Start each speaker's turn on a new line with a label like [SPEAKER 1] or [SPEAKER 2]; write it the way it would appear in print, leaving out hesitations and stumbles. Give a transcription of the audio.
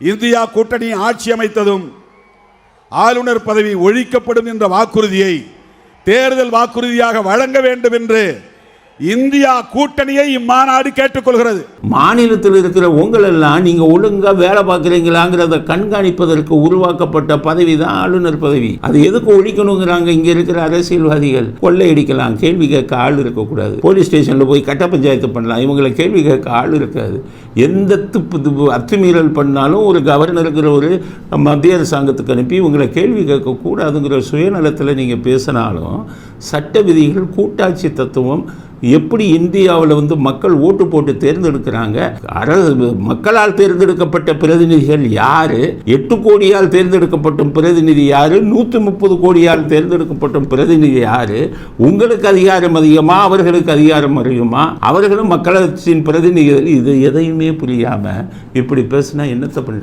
[SPEAKER 1] India கூட்டணி ஆட்சி அமைத்ததும் ஆளுநர் பதவி ஒழிக்கப்படும் என்ற வாக்குறுதியை தேர்தல் வாக்குறுதியாக வழங்க வேண்டும் என்று இந்தியா கூட்டணியை இம்மாநாடு கேட்டுக்கொள்கிறது.
[SPEAKER 2] மாநிலத்தில் இருக்கிற உங்களெல்லாம் நீங்க ஒழுங்கா வேலை பார்க்குறீங்களாங்கிறத கண்காணிப்பதற்கு உருவாக்கப்பட்ட பதவி தான் ஆளுநர் பதவி. அது எதுக்கு ஒழிக்கணுங்கிறாங்க இங்க இருக்கிற அரசியல்வாதிகள்? கொள்ளையடிக்கலாம், கேள்வி கேட்க ஆள் இருக்கக்கூடாது, போலீஸ் ஸ்டேஷன்ல போய் கட்ட பஞ்சாயத்து பண்ணலாம், இவங்களை கேள்வி கேட்க ஆள் இருக்காது. எந்த அத்துமீறல் பண்ணாலும் ஒரு கவர்னருங்கிற ஒரு மத்திய அரசாங்கத்துக்கு அனுப்பி இவங்களை கேள்வி கேட்கக்கூடாதுங்கிற சுயநலத்தில் நீங்கள் பேசினாலும் சட்ட விதிகள், கூட்டாட்சி தத்துவம், எப்படி இந்தியாவில் மக்கள் ஓட்டு போட்டு தேர்ந்தெடுக்கிறாங்க, மக்களால் தேர்ந்தெடுக்கப்பட்ட பிரதிநிதிகள் யாரு, 8 கோடியால் தேர்ந்தெடுக்கப்பட்ட பிரதிநிதி யாரு, 130 கோடியால் தேர்ந்தெடுக்கப்பட்ட பிரதிநிதி யாரு, உங்களுக்கு அதிகாரம் அதிகமா அவர்களுக்கு அதிகாரம் அதிகமா, அவர்களும் மக்களாட்சியின் பிரதிநிதிகள், இது எதையுமே புரியாம இப்படி பேசினா என்னத்தை பண்ண